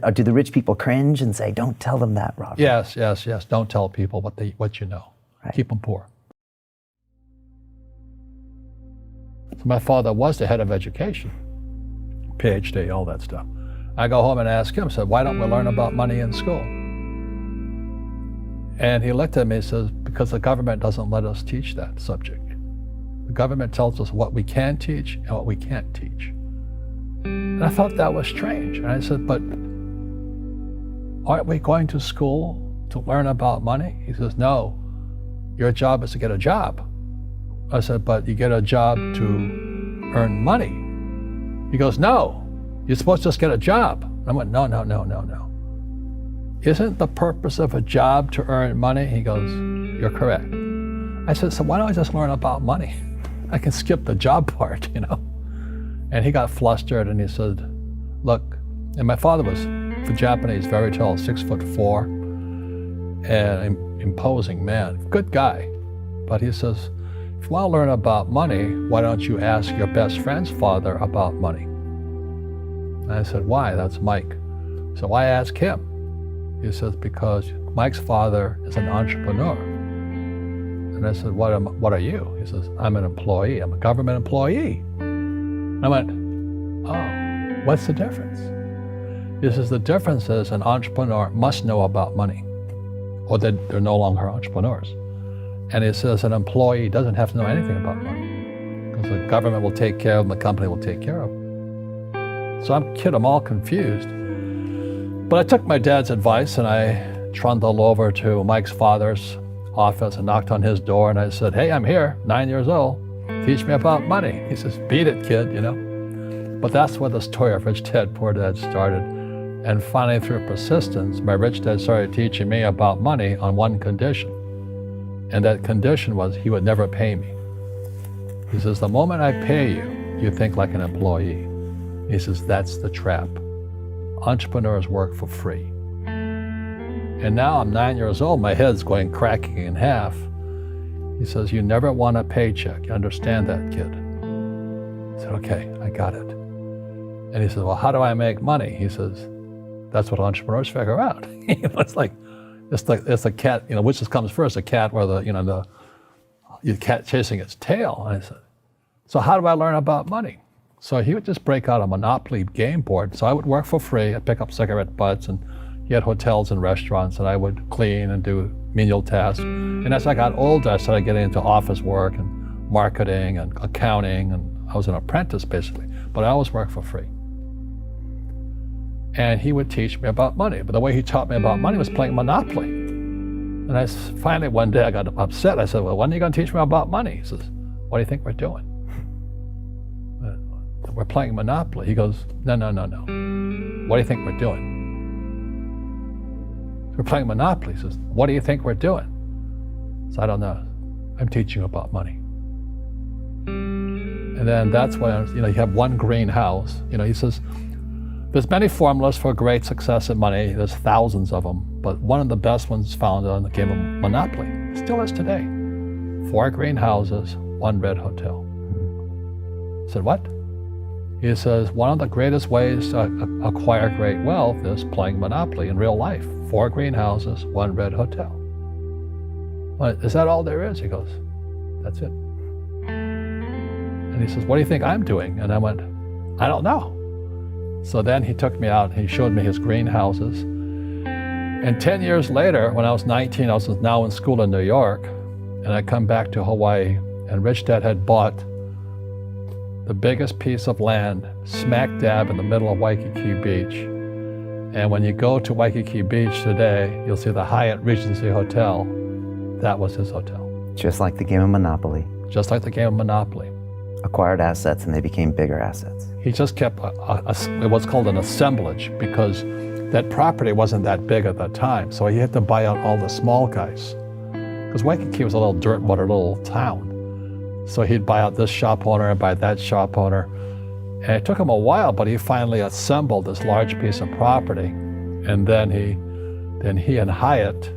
Or do the rich people cringe and say, don't tell them that, Robert? Yes. Don't tell people what you know. Right. Keep them poor. So my father was the head of education, PhD, all that stuff. I go home and ask him, said, why don't we learn about money in school? And he looked at me and says, because the government doesn't let us teach that subject. The government tells us what we can teach and what we can't teach. And I thought that was strange. And I said, but aren't we going to school to learn about money? He says, no, your job is to get a job. I said, but you get a job to earn money. He goes, no, you're supposed to just get a job. I went, no. Isn't the purpose of a job to earn money? He goes, you're correct. I said, so why don't I just learn about money? I can skip the job part, you know? And he got flustered and he said, look, and my father was, for Japanese, very tall, 6'4", and imposing man, good guy. But he says, if you want to learn about money, why don't you ask your best friend's father about money? And I said, why? That's Mike. So I asked him. He says, because Mike's father is an entrepreneur. And I said, what are you? He says, I'm an employee. I'm a government employee. I went, oh, what's the difference? He says, the difference is an entrepreneur must know about money, or they're no longer entrepreneurs. And he says an employee doesn't have to know anything about money, because the government will take care of them, the company will take care of them. So I'm all confused. But I took my dad's advice and I trundled over to Mike's father's office and knocked on his door and I said, hey, I'm here, 9 years old. Teach me about money. He says, beat it, kid, you know. But that's where the story of Rich Dad, Poor Dad started. And finally, through persistence, my rich dad started teaching me about money on one condition. And that condition was he would never pay me. He says, the moment I pay you, you think like an employee. He says, that's the trap. Entrepreneurs work for free. And now I'm 9 years old, my head's going cracking in half. He says, you never want a paycheck. You understand that, kid? I said, okay, I got it. And he says, well, how do I make money? He says, that's what entrepreneurs figure out. It's like a cat, you know, which comes first, a cat or the cat chasing its tail. And I said, so how do I learn about money? So he would just break out a Monopoly game board. So I would work for free. I'd pick up cigarette butts, and he had hotels and restaurants, and I would clean and do menial tasks. And as I got older, I started getting into office work and marketing and accounting, and I was an apprentice basically, but I always worked for free. And he would teach me about money, but the way he taught me about money was playing Monopoly. And finally one day I got upset. I said, well, when are you going to teach me about money? He says, what do you think we're doing? We're playing Monopoly. He goes, no. What do you think we're doing? We're playing Monopoly. He says, what do you think we're doing? So I don't know. I'm teaching you about money. And then that's when, you have one greenhouse. He says, there's many formulas for great success in money. There's thousands of them, but one of the best ones found on the game of Monopoly. Still is today. 4 greenhouses, 1 red hotel. I said, what? He says, one of the greatest ways to acquire great wealth is playing Monopoly in real life. 4 greenhouses, 1 red hotel. Well, is that all there is? He goes, that's it. And he says, what do you think I'm doing? And I went, I don't know. So then he took me out and he showed me his greenhouses. And 10 years later, when I was 19, I was now in school in New York, and I come back to Hawaii, and Rich Dad had bought the biggest piece of land smack dab in the middle of Waikiki Beach. And when you go to Waikiki Beach today, you'll see the Hyatt Regency Hotel. That was his hotel. Just like the game of Monopoly. Just like the game of Monopoly. Acquired assets and they became bigger assets. He just kept what's called an assemblage, because that property wasn't that big at that time. So he had to buy out all the small guys. Because Waikiki was a little dirt water little town. So he'd buy out this shop owner and buy that shop owner. And it took him a while, but he finally assembled this large piece of property. And then he and Hyatt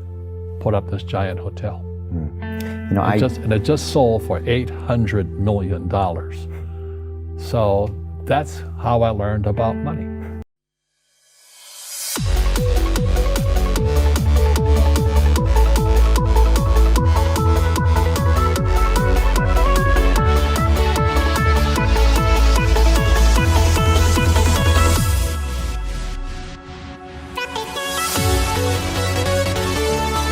put up this giant hotel. And it just sold for $800 million. So that's how I learned about money.